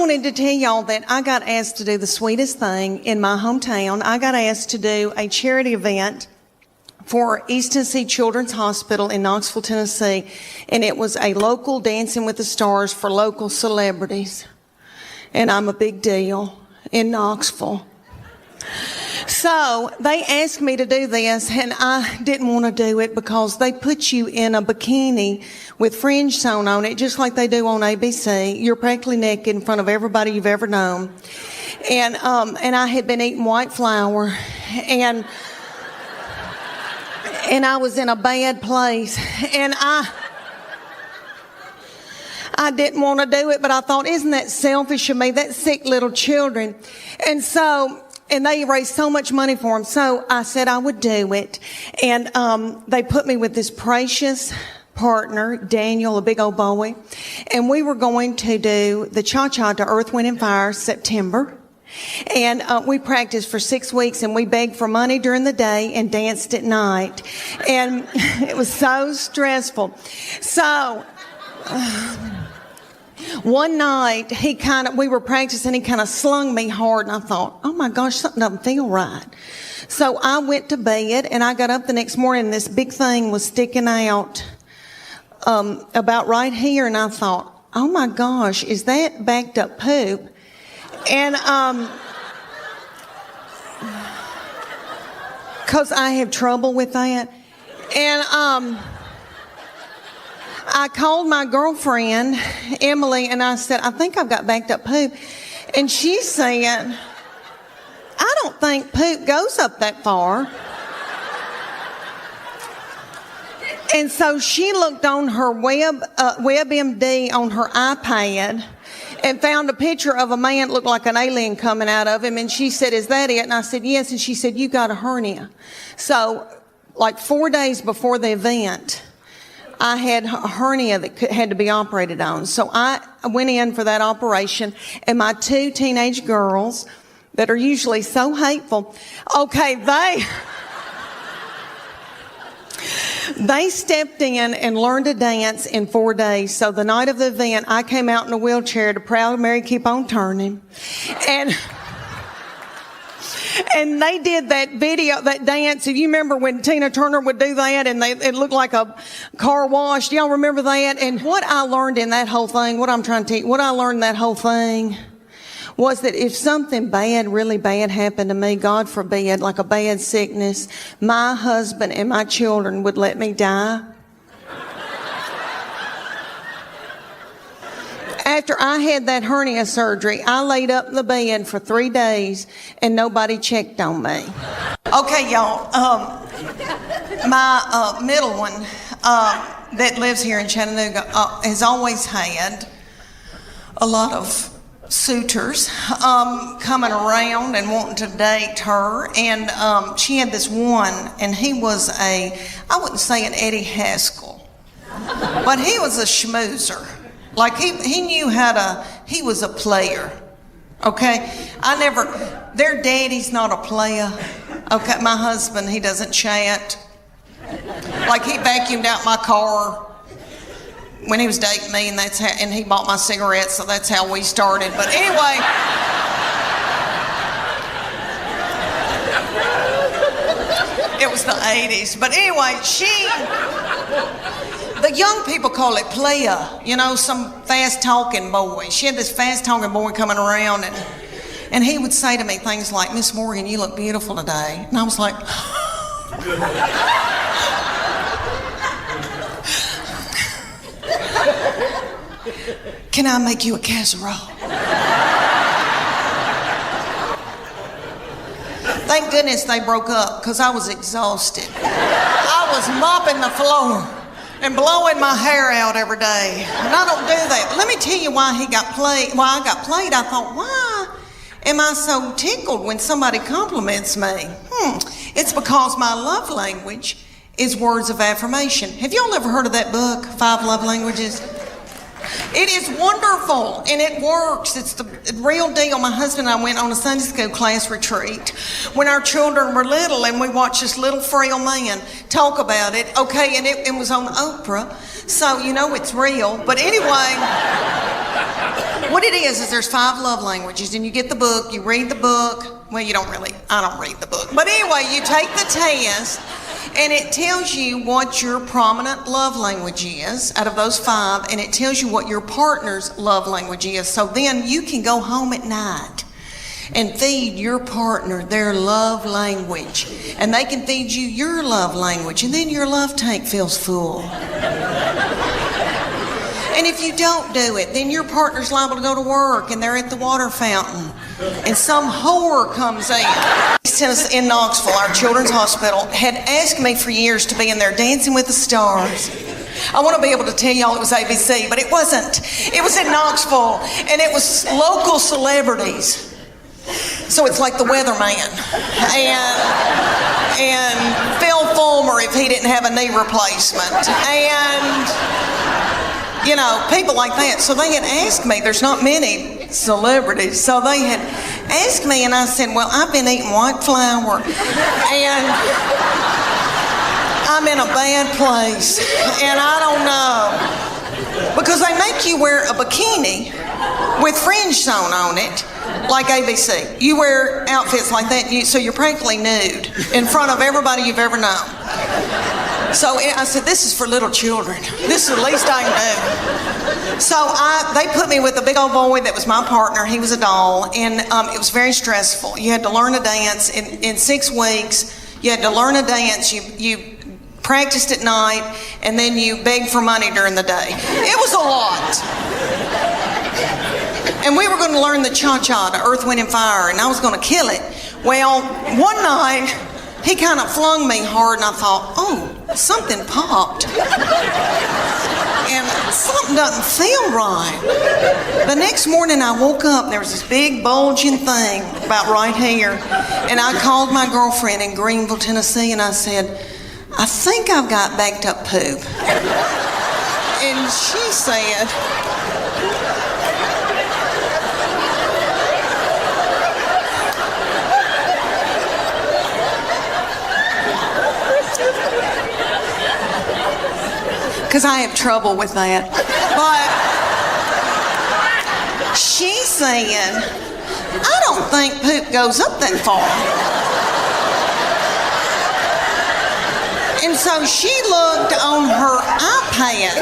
wanted to tell y'all that I got asked to do the sweetest thing in my hometown. I got asked to do a charity event for East Tennessee Children's Hospital in Knoxville, Tennessee. And it was a local Dancing with the Stars for local celebrities. And I'm a big deal in Knoxville. So they asked me to do this, and I didn't want to do it because they put you in a bikini with fringe sewn on it, just like they do on ABC. You're practically naked in front of everybody you've ever known. And I had been eating white flour, and I was in a bad place, and I didn't want to do it, but I thought, isn't that selfish of me? That's sick little children. And they raised so much money for them. So I said I would do it. And they put me with this precious partner, Daniel, a big old boy. And we were going to do the cha-cha to Earth, Wind, and Fire September. And we practiced for 6 weeks, and we begged for money during the day and danced at night. And it was so stressful. So one night, we were practicing, he kind of slung me hard, and I thought, oh my gosh, something doesn't feel right. So I went to bed, and I got up the next morning, and this big thing was sticking out about right here, and I thought, oh my gosh, is that backed up poop? And because I have trouble with that. And I called my girlfriend, Emily, and I said, I think I've got backed up poop. And she said, I don't think poop goes up that far. And so she looked on her WebMD on her iPad and found a picture of a man that looked like an alien coming out of him. And she said, is that it? And I said, yes. And she said, you got a hernia. So like 4 days before the event, I had a hernia that had to be operated on. So I went in for that operation, and my 2 teenage girls that are usually so hateful, okay, they stepped in and learned to dance in 4 days. So the night of the event, I came out in a wheelchair to Proud Mary Keep On Turning. And they did that video, that dance. If you remember when Tina Turner would do that and it looked like a car wash. Do y'all remember that? And what I learned in that whole thing, what I learned in that whole thing was that if something bad, really bad happened to me, God forbid, like a bad sickness, my husband and my children would let me die. After I had that hernia surgery, I laid up in the bed for 3 days and nobody checked on me. Okay, y'all, my middle one that lives here in Chattanooga has always had a lot of suitors coming around and wanting to date her. And she had this one, and he was I wouldn't say an Eddie Haskell, but he was a schmoozer. Like he knew he was a player, okay? Their daddy's not a player, okay? My husband, he doesn't chat. Like he vacuumed out my car when he was dating me, and he bought my cigarettes, so that's how we started. But anyway, it was the 80s. But anyway, the young people call it playa, some fast-talking boy. She had this fast-talking boy coming around, and he would say to me things like, Miss Morgan, you look beautiful today. And I was like, can I make you a casserole? Thank goodness they broke up, because I was exhausted. I was mopping the floor and blowing my hair out every day. And I don't do that. Let me tell you why I got played. I thought, why am I so tickled when somebody compliments me? It's because my love language is words of affirmation. Have y'all ever heard of that book, 5 Love Languages? It is wonderful, and it works. It's the real deal. My husband and I went on a Sunday school class retreat when our children were little, and we watched this little frail man talk about it. Okay, and it was on Oprah, so you know it's real. But anyway, What it is there's 5 love languages, and you get the book, you read the book. Well, you don't really, I don't read the book. But anyway, you take the test, and it tells you what your prominent love language is out of those 5, and it tells you what your partner's love language is. So then you can go home at night and feed your partner their love language, and they can feed you your love language, and then your love tank feels full. And if you don't do it, then your partner's liable to go to work and they're at the water fountain and some whore comes in. In Knoxville, our children's hospital, had asked me for years to be in there Dancing with the Stars. I want to be able to tell y'all it was ABC, but it wasn't. It was in Knoxville, and it was local celebrities. So it's like the weatherman and Phil Fulmer if he didn't have a knee replacement, and you know, people like that. So they had asked me, there's not many celebrities, so they had asked me, and I said, well, I've been eating white flour, and I'm in a bad place, and I don't know. Because they make you wear a bikini with fringe sewn on it, like ABC. You wear outfits like that, so you're practically nude in front of everybody you've ever known. So I said, this is for little children. This is the least I can do. So they put me with a big old boy that was my partner. He was a doll, and it was very stressful. You had to learn a dance. In 6 weeks, you had to learn a dance. You practiced at night, and then you begged for money during the day. It was a lot. And we were going to learn the cha-cha, to Earth, Wind, and Fire, and I was going to kill it. Well, one night, he kind of flung me hard, and I thought, oh, something popped. And something doesn't feel right. The next morning I woke up, and there was this big bulging thing about right here. And I called my girlfriend in Greenville, Tennessee, and I said, I think I've got backed up poop. And she said, because I have trouble with that. But she said, I don't think poop goes up that far. And so she looked on her iPad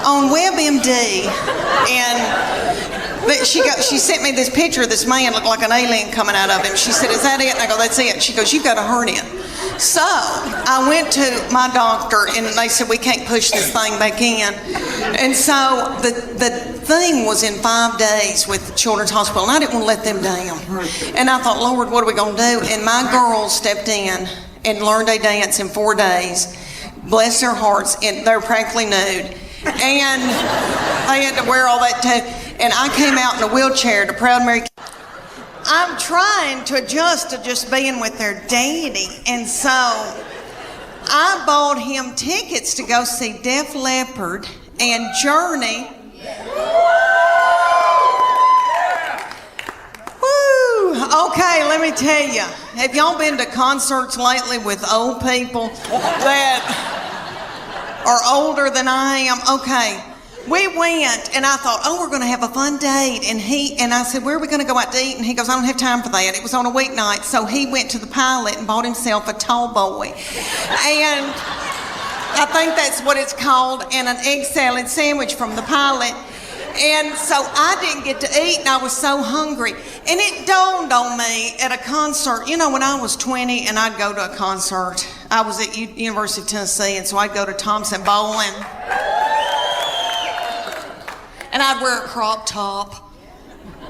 on WebMD, but she sent me this picture of this man looked like an alien coming out of him. She said, is that it? And I go, that's it. She goes, you've got a hernia. So I went to my doctor, and they said, we can't push this thing back in. And so the thing was in 5 days with the Children's Hospital, and I didn't want to let them down. And I thought, Lord, what are we going to do? And my girls stepped in and learned a dance in 4 days. Bless their hearts, and they're practically nude. And they had to wear all that too. And I came out in a wheelchair to Proud Mary. I'm trying to adjust to just being with their daddy. And so I bought him tickets to go see Def Leppard and Journey. Woo! Okay, let me tell you. Have y'all been to concerts lately with old people that are older than I am? Okay. We went, and I thought, oh, we're going to have a fun date. And I said, where are we going to go out to eat? And he goes, I don't have time for that. It was on a weeknight. So he went to the Pilot and bought himself a tall boy. And I think that's what it's called, and an egg salad sandwich from the Pilot. And so I didn't get to eat, and I was so hungry. And it dawned on me at a concert. You know, when I was 20 and I'd go to a concert, I was at University of Tennessee, and so I'd go to Thompson Bowling. And I'd wear a crop top,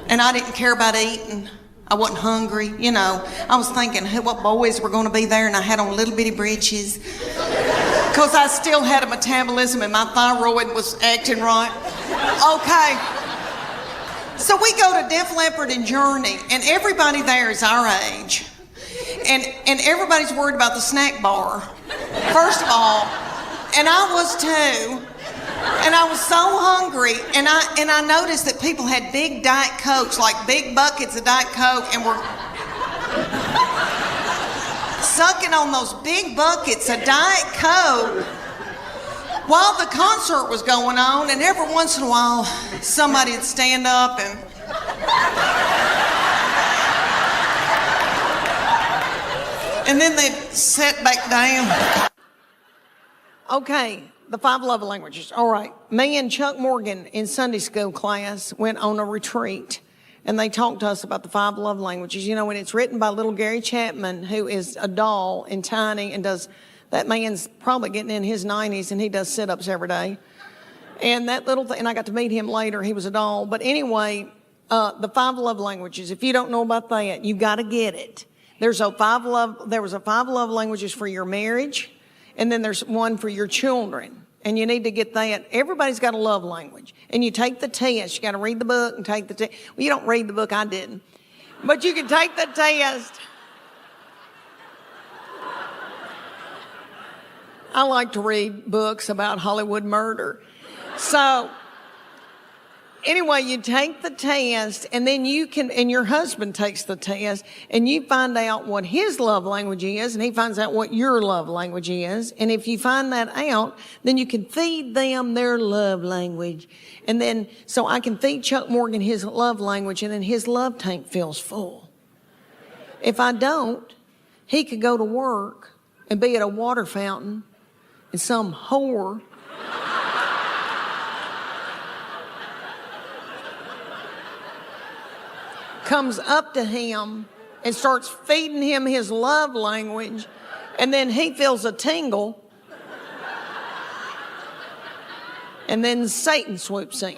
and I didn't care about eating. I wasn't hungry, you know. I was thinking what boys were going to be there, and I had on little bitty breeches because I still had a metabolism and my thyroid was acting right. Okay. So we go to Def Leppard and Journey, and everybody there is our age. And everybody's worried about the snack bar, first of all. And I was too. And I was so hungry, and I noticed that people had big Diet Cokes, like big buckets of Diet Coke, and were sucking on those big buckets of Diet Coke. while the concert was going on, and every once in a while, somebody would stand up and then they'd sit back down. Okay, the 5 love languages. All right, me and Chuck Morgan in Sunday school class went on a retreat, and they talked to us about the 5 love languages. You know, and it's written by little Gary Chapman, who is a doll and tiny and does, that man's probably getting in his 90s, and he does sit-ups every day. And that little thing, and I got to meet him later, he was a doll. But anyway, the 5 love languages, if you don't know about that, you got to get it. There was a 5 love languages for your marriage, and then there's one for your children. And you need to get that. Everybody's got a love language. And you take the test. You got to read the book and take the test. Well, you don't read the book. I didn't. But you can take the test. I like to read books about Hollywood murder. So, anyway, you take the test, and then you can, and your husband takes the test, and you find out what his love language is, and he finds out what your love language is. And if you find that out, then you can feed them their love language. And then, so I can feed Chuck Morgan his love language, and then his love tank fills full. If I don't, he could go to work and be at a water fountain, and some whore comes up to him and starts feeding him his love language, and then he feels a tingle, and then Satan swoops in.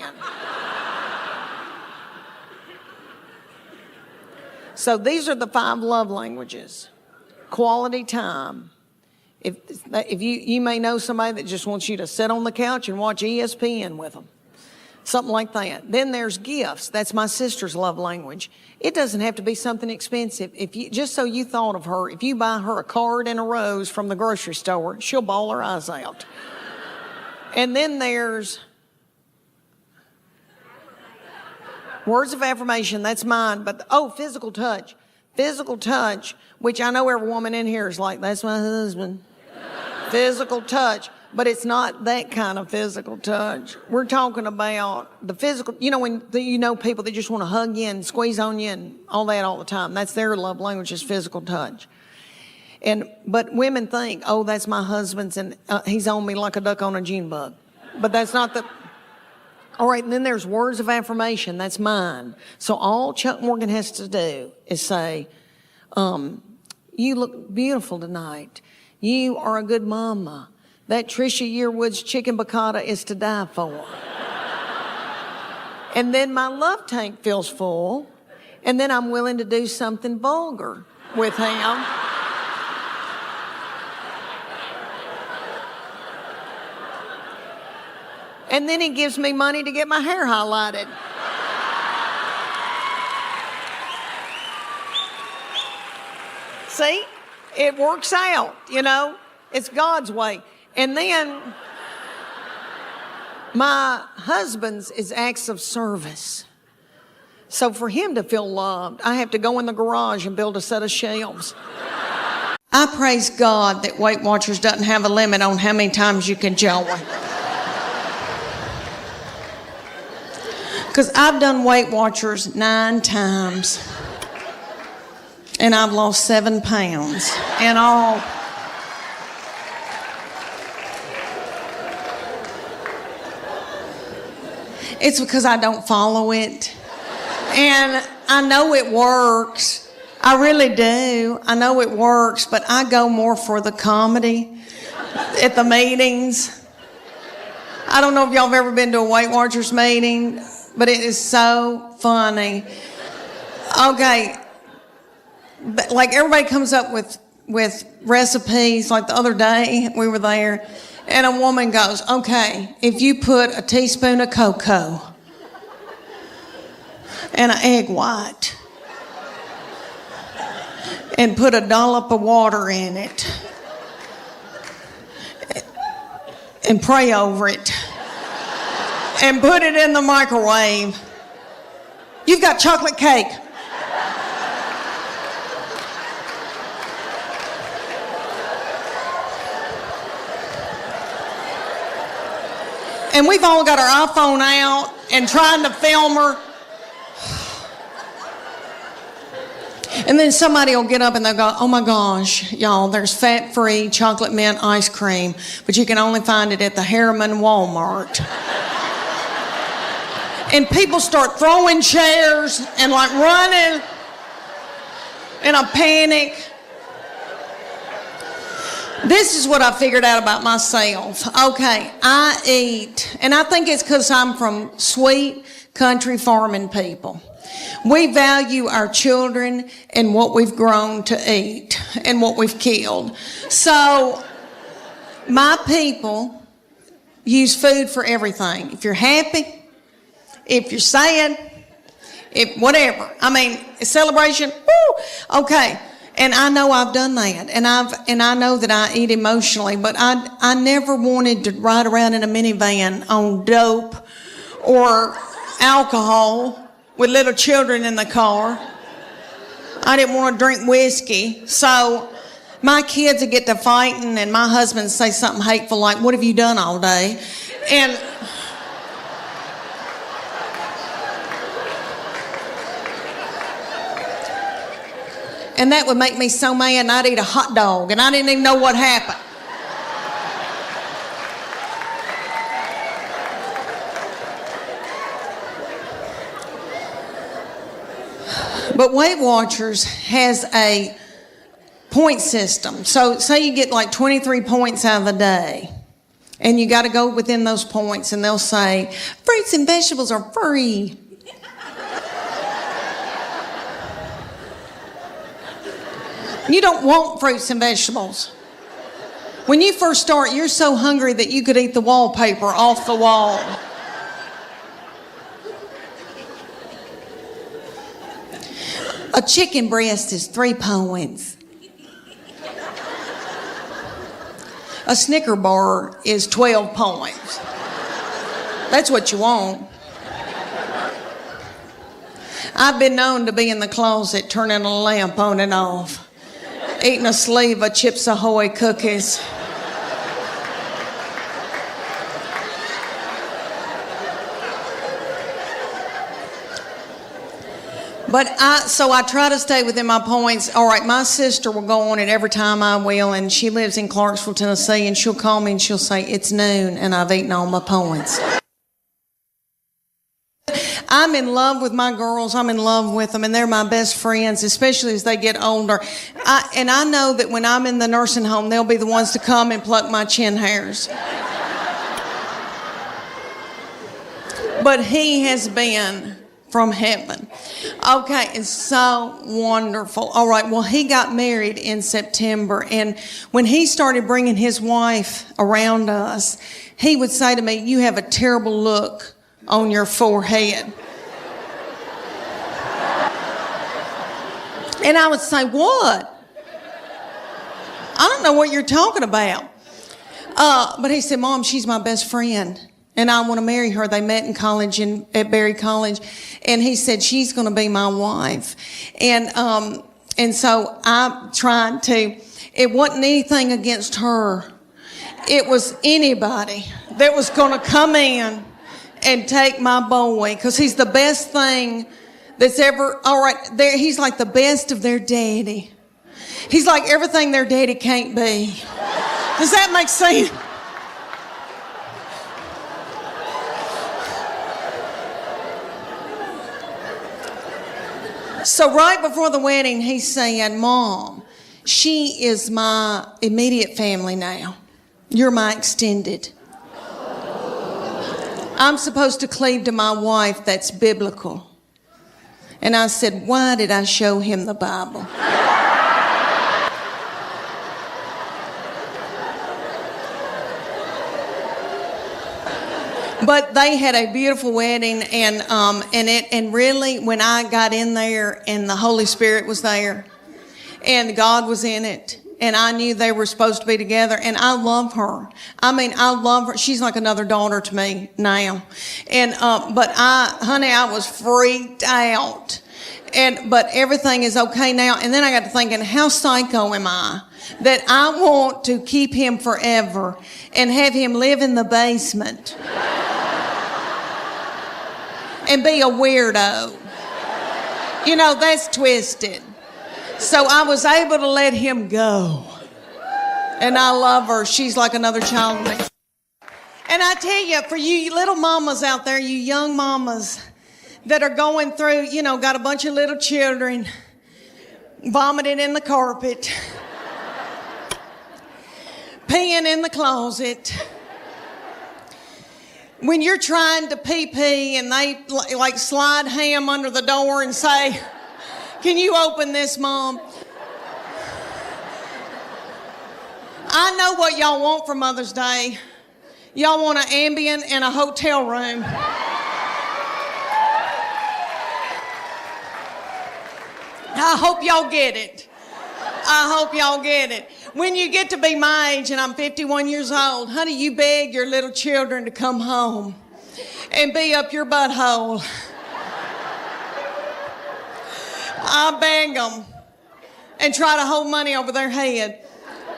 So these are the 5 love languages. Quality time. If you may know somebody that just wants you to sit on the couch and watch ESPN with them. Something like that. Then there's gifts. That's my sister's love language. It doesn't have to be something expensive. If you, just so you thought of her, if you buy her a card and a rose from the grocery store, she'll bawl her eyes out. And then there's words of affirmation. That's mine. But, physical touch. Physical touch, which I know every woman in here is like, that's my husband. Physical touch. But it's not that kind of physical touch. We're talking about the physical, when you know people that just want to hug you and squeeze on you and all that all the time. That's their love language, is physical touch. But women think, that's my husband's, and he's on me like a duck on a June bug. But that's not the... All right, and then there's words of affirmation. That's mine. So all Chuck Morgan has to do is say, you look beautiful tonight. You are a good mama. That Trisha Yearwood's chicken piccata is to die for. And then my love tank feels full, and then I'm willing to do something vulgar with him. And then he gives me money to get my hair highlighted. See? It works out, It's God's way. And then my husband's is acts of service. So for him to feel loved, I have to go in the garage and build a set of shelves. I praise God that Weight Watchers doesn't have a limit on how many times you can join. Because I've done Weight Watchers 9 times. And I've lost 7 pounds. And all... It's because I don't follow it. And I know it works. I really do. I know it works, but I go more for the comedy at the meetings. I don't know if y'all have ever been to a Weight Watchers meeting, but it is so funny. Okay. But like everybody comes up with recipes. Like the other day, we were there. And a woman goes, okay, if you put a teaspoon of cocoa and an egg white and put a dollop of water in it and pray over it and put it in the microwave, you've got chocolate cake. And we've all got our iPhone out and trying to film her. And then somebody will get up and they'll go, oh my gosh, y'all, there's fat-free chocolate mint ice cream, but you can only find it at the Harriman Walmart. And people start throwing chairs and like running in a panic. This is what I figured out about myself. Okay, I eat, and I think it's because I'm from sweet country farming people. We value our children and what we've grown to eat and what we've killed. So my people use food for everything. If you're happy, if you're sad, if whatever. I mean, a celebration, woo, okay. And I know I've done that, and I know that I eat emotionally, but I never wanted to ride around in a minivan on dope or alcohol with little children in the car. I didn't want to drink whiskey, so my kids would get to fighting, and my husband would say something hateful like, "What have you done all day?" And that would make me so mad, and I'd eat a hot dog, and I didn't even know what happened. But Weight Watchers has a point system. So say you get like 23 points out of the day, and you got to go within those points, and they'll say, fruits and vegetables are free. You don't want fruits and vegetables. When you first start, you're so hungry that you could eat the wallpaper off the wall. A chicken breast is 3 points. A Snicker bar is 12 points. That's what you want. I've been known to be in the closet turning a lamp on and off, eating a sleeve of Chips Ahoy cookies. But I try to stay within my points. All right, my sister will go on it every time I will, and she lives in Clarksville, Tennessee, and she'll call me and she'll say, it's noon, and I've eaten all my points. I'm in love with my girls. I'm in love with them, and they're my best friends, especially as they get older. And I know that when I'm in the nursing home, they'll be the ones to come and pluck my chin hairs. But he has been from heaven. Okay, it's so wonderful. All right, well, he got married in September, and when he started bringing his wife around us, he would say to me, you have a terrible look on your forehead. And I would say, what? I don't know what you're talking about. But he said, Mom, she's my best friend, and I want to marry her. They met in college at Berry College, and he said, she's going to be my wife. And so I tried to, it wasn't anything against her. It was anybody that was going to come in and take my boy, because he's the best thing that's ever, all right, he's like the best of their daddy. He's like everything their daddy can't be. Does that make sense? So right before the wedding, he's saying, Mom, she is my immediate family now. You're my extended. I'm supposed to cleave to my wife. That's biblical. And I said, why did I show him the Bible? But they had a beautiful wedding, and really, when I got in there and the Holy Spirit was there and God was in it, and I knew they were supposed to be together, and I love her. I mean, I love her. She's like another daughter to me now. And but I was freaked out But everything is okay now. And then I got to thinking, how psycho am I that I want to keep him forever and have him live in the basement and be a weirdo? You know, that's twisted. So I was able to let him go. And I love her. She's like another child to me. And I tell you, for you little mamas out there, you young mamas that are going through, you know, got a bunch of little children vomiting in the carpet, peeing in the closet. When you're trying to pee and they like slide ham under the door and say, "Can you open this, Mom?" I know what y'all want for Mother's Day. Y'all want an Ambien and a hotel room. I hope y'all get it. I hope y'all get it. When you get to be my age, and I'm 51 years old, honey, you beg your little children to come home and be up your butthole. I beg them and try to hold money over their head.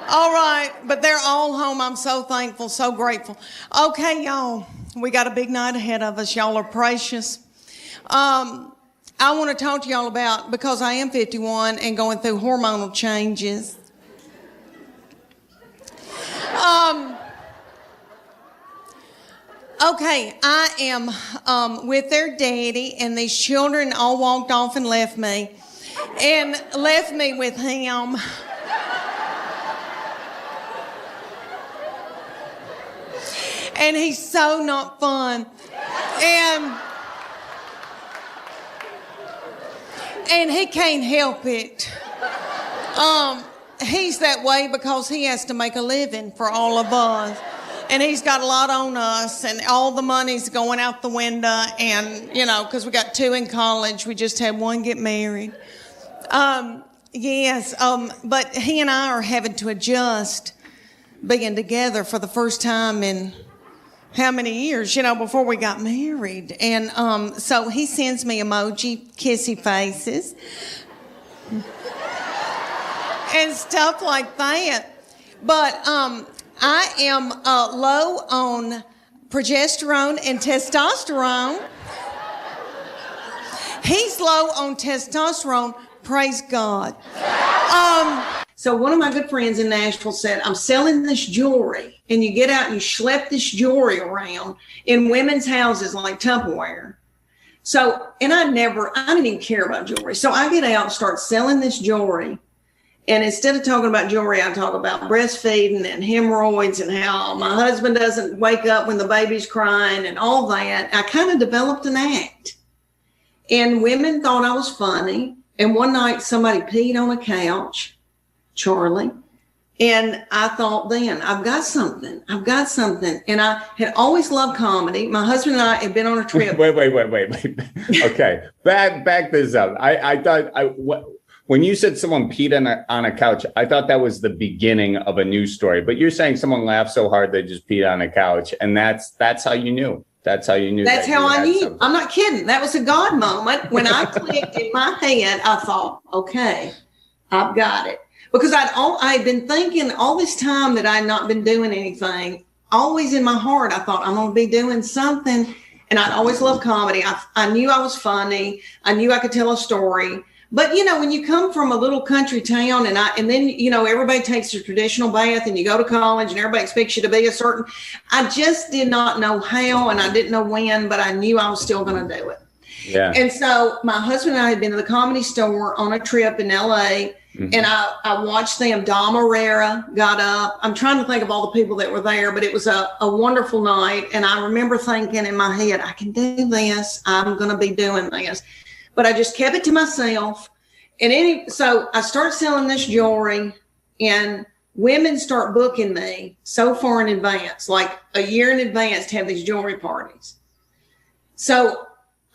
All right, but they're all home. I'm so thankful, so grateful. Okay, y'all, we got a big night ahead of us. Y'all are precious. I want to talk to y'all about, because I am 51 and going through hormonal changes. Okay, I am with their daddy, and these children all walked off and left me with him. And he's so not fun. And he can't help it. He's that way because he has to make a living for all of us. And he's got a lot on us, and all the money's going out the window. And, you know, because we got 2 in college, we just had 1 get married. But he and I are having to adjust being together for the first time in how many years, you know, before we got married. And so he sends me emoji, kissy faces, and stuff like that. But I am low on progesterone and testosterone. He's low on testosterone, praise God. So one of my good friends in Nashville said, "I'm selling this jewelry," and you get out and you schlep this jewelry around in women's houses like Tupperware. So, and I didn't even care about jewelry. So I get out and start selling this jewelry. And instead of talking about jewelry, I talk about breastfeeding and hemorrhoids and how my husband doesn't wake up when the baby's crying and all that. I kind of developed an act. And women thought I was funny. And one night somebody peed on a couch, Charlie. And I thought then, I've got something. And I had always loved comedy. My husband and I had been on a trip. Wait. Okay. Back this up. I thought when you said someone peed on a couch, I thought that was the beginning of a news story. But you're saying someone laughed so hard they just peed on a couch, and that's how you knew. That's how you knew. That's how I knew. Something. I'm not kidding. That was a God moment. When I clicked in my head, I thought, okay, I've got it. Because I'd been thinking all this time that I'd not been doing anything. Always in my heart, I thought I'm going to be doing something. And I'd always loved comedy. I knew I was funny. I knew I could tell a story. But, you know, when you come from a little country town and then, you know, everybody takes a traditional bath and you go to college and everybody expects you to be a certain, I just did not know how and I didn't know when, but I knew I was still going to do it. Yeah. And so my husband and I had been to the Comedy Store on a trip in LA. Mm-hmm. And I watched them. Dom Herrera got up. I'm trying to think of all the people that were there, but it was a wonderful night. And I remember thinking in my head, I can do this. I'm going to be doing this. But I just kept it to myself. And so I start selling this jewelry, and women start booking me so far in advance, like a year in advance, to have these jewelry parties. So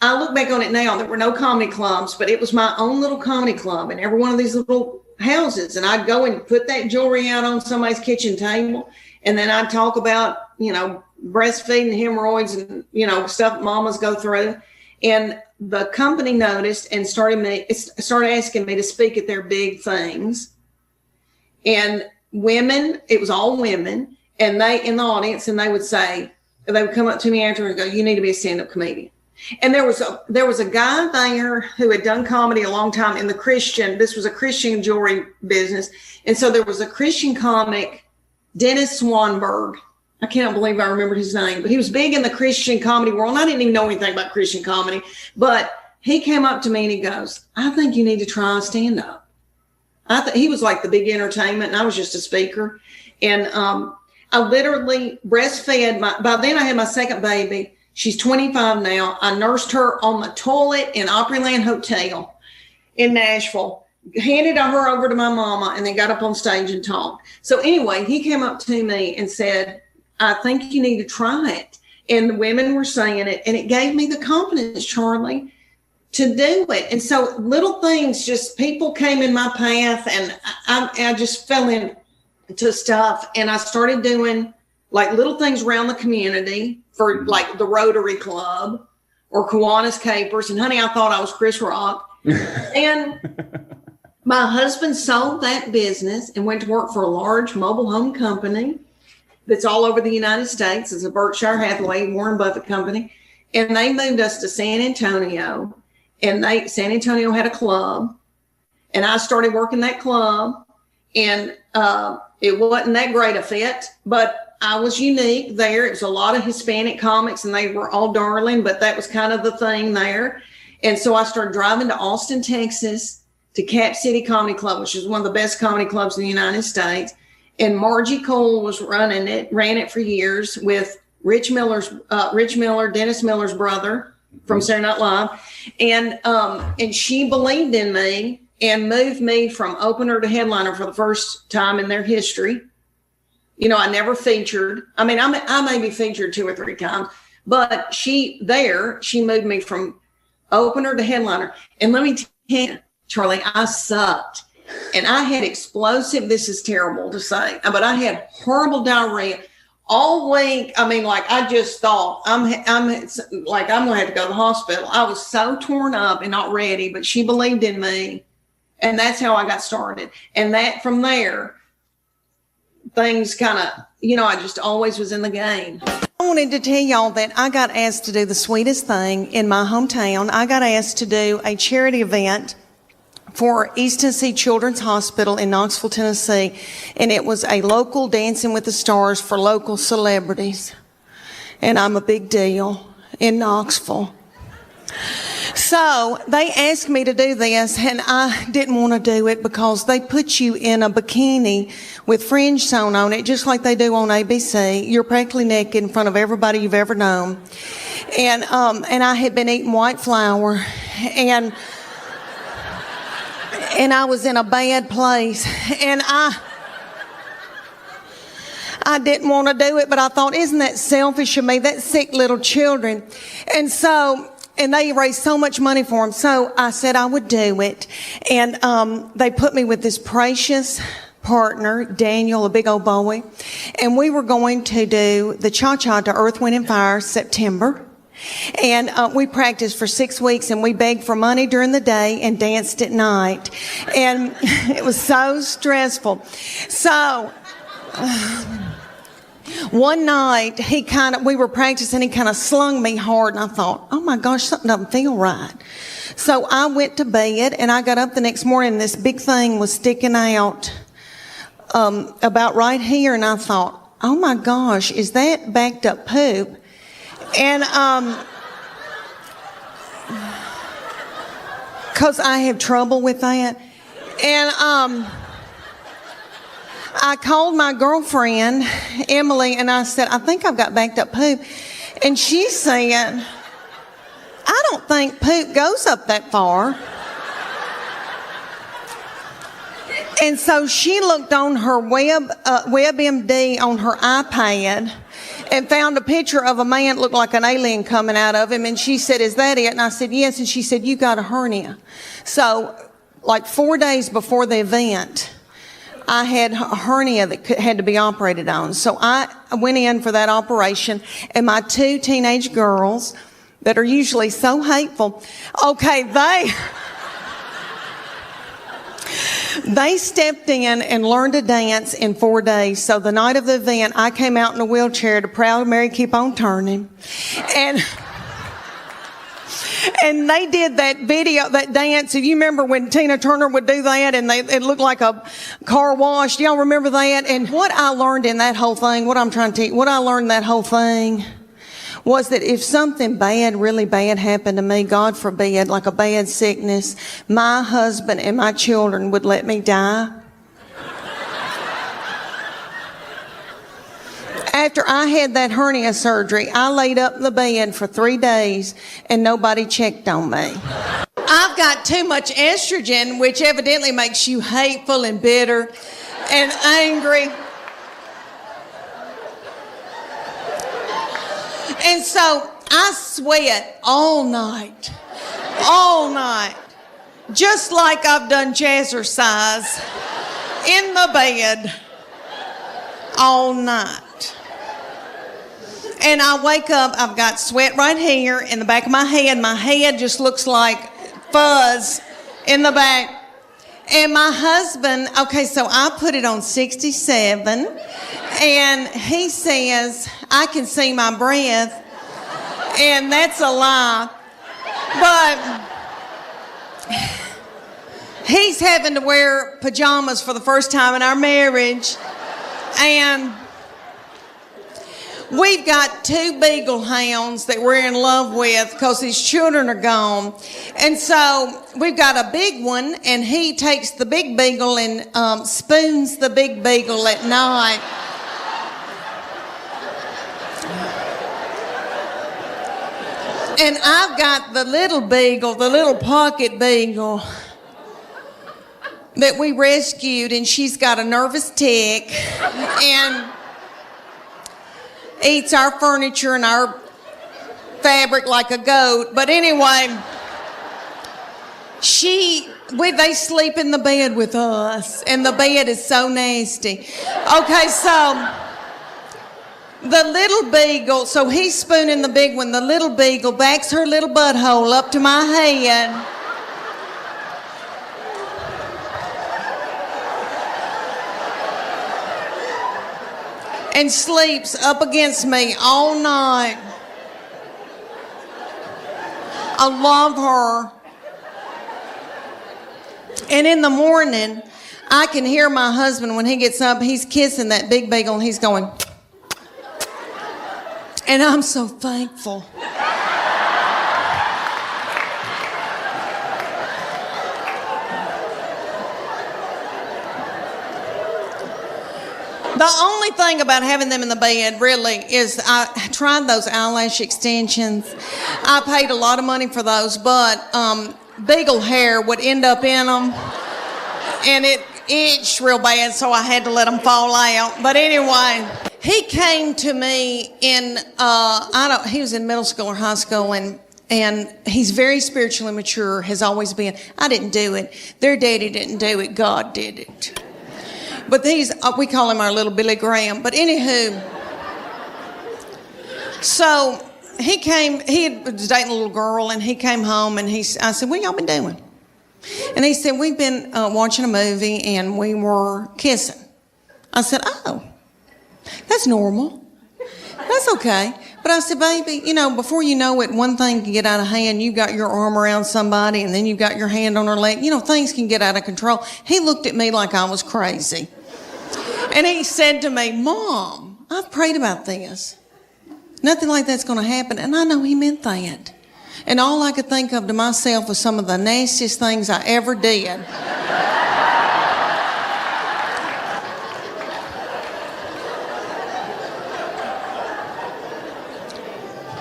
I look back on it now, there were no comedy clubs, but it was my own little comedy club in every one of these little houses. And I'd go and put that jewelry out on somebody's kitchen table. And then I'd talk about, you know, breastfeeding, hemorrhoids and, you know, stuff mamas go through. And the company noticed and started asking me to speak at their big things. And women, it was all women, and they in the audience, and they would come up to me after and go, "You need to be a stand-up comedian." And there was a guy there who had done comedy a long time in this was a Christian jewelry business. And so there was a Christian comic, Dennis Swanberg. I cannot believe I remembered his name, but he was big in the Christian comedy world. And I didn't even know anything about Christian comedy, but he came up to me and he goes, "I think you need to try stand-up." He was like the big entertainment, and I was just a speaker. And I literally breastfed by then I had my second baby. She's 25 now. I nursed her on the toilet in Opryland Hotel in Nashville, handed her over to my mama, and then got up on stage and talked. So anyway, he came up to me and said, "I think you need to try it." And the women were saying it, and it gave me the confidence, Charlie, to do it. And so little things, just people came in my path, and I just fell into stuff. And I started doing like little things around the community for like the Rotary Club or Kiwanis Capers. And honey, I thought I was Chris Rock. And my husband sold that business and went to work for a large mobile home company that's all over the United States. It's a Berkshire Hathaway, Warren Buffett company. And they moved us to San Antonio. And San Antonio had a club. And I started working that club. And it wasn't that great a fit, but I was unique there. It was a lot of Hispanic comics, and they were all darling, but that was kind of the thing there. And so I started driving to Austin, Texas, to Cap City Comedy Club, which is one of the best comedy clubs in the United States. And Margie Cole was ran it for years with Dennis Miller's brother from Saturday Night Live. And she believed in me and moved me from opener to headliner for the first time in their history. You know, I never featured. I mean, I may be featured 2 or 3 times, but she moved me from opener to headliner. And let me tell you, Charlie, I sucked. And I had explosive, this is terrible to say, but I had horrible diarrhea all week. I mean, like, I just thought I'm going to have to go to the hospital. I was so torn up and not ready, but she believed in me. And that's how I got started. And that from there, things kind of, I just always was in the game. I wanted to tell y'all that I got asked to do the sweetest thing in my hometown. I got asked to do a charity event for East Tennessee Children's Hospital in Knoxville, Tennessee. And it was a local Dancing with the Stars for local celebrities. And I'm a big deal in Knoxville. So they asked me to do this, and I didn't want to do it because they put you in a bikini with fringe sewn on it, just like they do on ABC. You're practically naked in front of everybody you've ever known. And I had been eating white flour, and I was in a bad place, and I didn't want to do it, but I thought, isn't that selfish of me? That's sick little children. And they raised so much money for them. So I said I would do it. And they put me with this precious partner, Daniel, a big old boy. And we were going to do the cha-cha to Earth, Wind, and Fire September. And we practiced for 6 weeks, and we begged for money during the day and danced at night. And it was so stressful. So one night, we were practicing, he kind of slung me hard, and I thought, oh my gosh, something doesn't feel right. So I went to bed, and I got up the next morning, and this big thing was sticking out about right here, and I thought, oh my gosh, is that backed up poop? And because I have trouble with that. And I called my girlfriend, Emily, and I said, I think I've got backed up poop. And she said, I don't think poop goes up that far. And so she looked on her WebMD on her iPad and found a picture of a man that looked like an alien coming out of him. And she said, is that it? And I said, yes. And she said, you got a hernia. So like 4 days before the event, I had a hernia that had to be operated on. So I went in for that operation, and my 2 teenage girls that are usually so hateful. Okay, they stepped in and learned to dance in 4 days. So the night of the event, I came out in a wheelchair to Proud Mary Keep On Turning. And they did that video, that dance. If you remember when Tina Turner would do that and it looked like a car wash. Do y'all remember that? And what I learned in that whole thing, what I learned in that whole thing was that if something bad, really bad happened to me, God forbid, like a bad sickness, my husband and my children would let me die. After I had that hernia surgery, I laid up in the bed for 3 days and nobody checked on me. I've got too much estrogen, which evidently makes you hateful and bitter and angry. And so I sweat all night, just like I've done jazzercise in the bed all night. And I wake up, I've got sweat right here in the back of my head. My head just looks like fuzz in the back. And my husband, okay, so I put it on 67, and he says, I can see my breath, and that's a lie. But he's having to wear pajamas for the first time in our marriage, and we've got 2 beagle hounds that we're in love with because his children are gone. And so we've got a big one, and he takes the big beagle and spoons the big beagle at night. And I've got the little beagle, the little pocket beagle that we rescued, and she's got a nervous tick and eats our furniture and our fabric like a goat. But anyway, they sleep in the bed with us, and the bed is so nasty. Okay, so the little beagle, so he's spooning the big one. The little beagle backs her little butthole up to my head. And sleeps up against me all night. I love her. And in the morning, I can hear my husband when he gets up, he's kissing that big beagle and he's going, and I'm so thankful. The only thing about having them in the bed, really, is I tried those eyelash extensions. I paid a lot of money for those, but beagle hair would end up in them, and it itched real bad, so I had to let them fall out. But anyway, he came to me in, he was in middle school or high school, and he's very spiritually mature, has always been. I didn't do it. Their daddy didn't do it. God did it. But we call him our little Billy Graham. But anywho, so he was dating a little girl, and he came home, and I said, what y'all been doing? And he said, we've been watching a movie, and we were kissing. I said, oh, that's normal. That's okay. But I said, baby, before you know it, one thing can get out of hand. You got your arm around somebody, and then you got your hand on her leg. Things can get out of control. He looked at me like I was crazy. And he said to me, Mom, I've prayed about this. Nothing like that's going to happen. And I know he meant that. And all I could think of to myself was some of the nastiest things I ever did.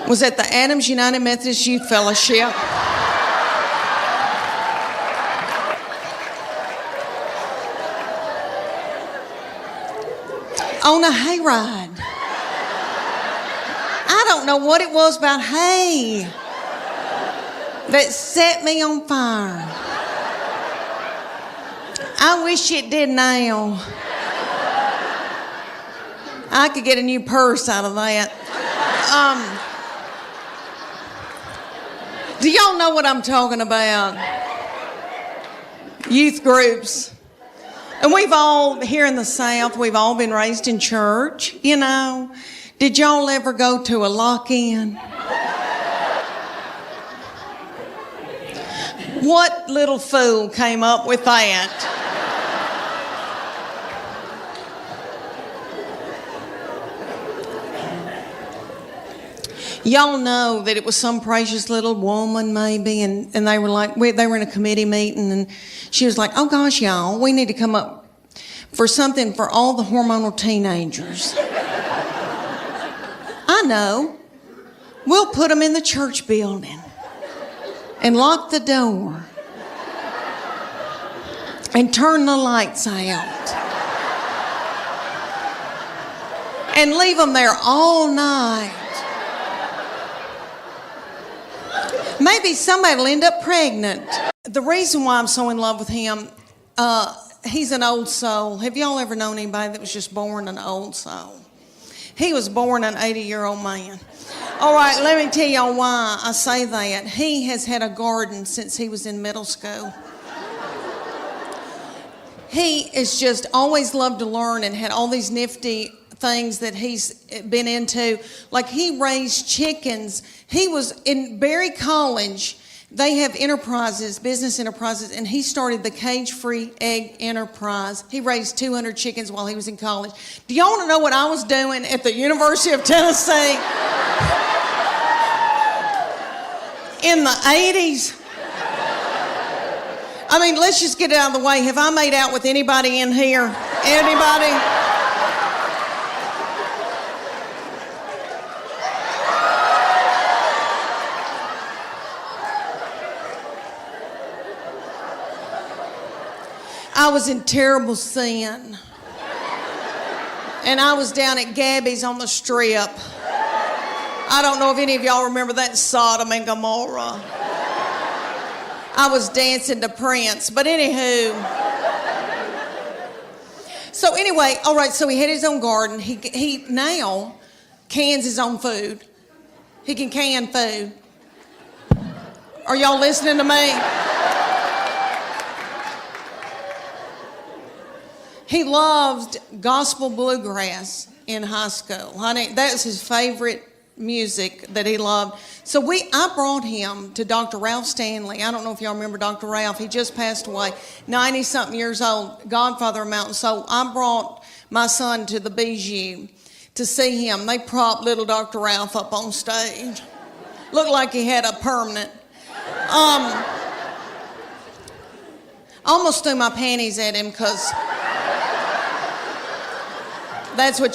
Was at the Adams United Methodist Youth Fellowship. On a hayride. I don't know what it was about hay that set me on fire. I wish it did now. I could get a new purse out of that. Do y'all know what I'm talking about? Youth groups. And we've all, here in the South, we've all been raised in church, you know. Did y'all ever go to a lock-in? What little fool came up with that? Y'all know that it was some precious little woman maybe, and they were like, they were in a committee meeting, and she was like, oh gosh, y'all, we need to come up for something for all the hormonal teenagers. I know. We'll put them in the church building and lock the door and turn the lights out and leave them there all night. Maybe somebody will end up pregnant. The reason why I'm so in love with him, he's an old soul. Have y'all ever known anybody that was just born an old soul? He was born an 80-year-old man. All right, let me tell y'all why I say that. He has had a garden since he was in middle school. He has just always loved to learn and had all these nifty things that he's been into. Like he raised chickens. He was in Berry College. They have enterprises, business enterprises, and he started the cage-free egg enterprise. He raised 200 chickens while he was in college. Do y'all want to know what I was doing at the University of Tennessee in the 80s? I mean, let's just get it out of the way. Have I made out with anybody in here? Anybody? I was in terrible sin. And I was down at Gabby's on the Strip. I don't know if any of y'all remember that Sodom and Gomorrah. I was dancing to Prince, but anywho. So anyway, all right, so he had his own garden. He now cans his own food. He can can food. Are y'all listening to me? He loved gospel bluegrass in high school. Honey, that's his favorite music that he loved. So I brought him to Dr. Ralph Stanley. I don't know if y'all remember Dr. Ralph. He just passed away, 90-something years old, godfather of Mountain Soul. I brought my son to the Bijou to see him. They propped little Dr. Ralph up on stage. Looked like he had a permanent. Almost threw my panties at him because that's what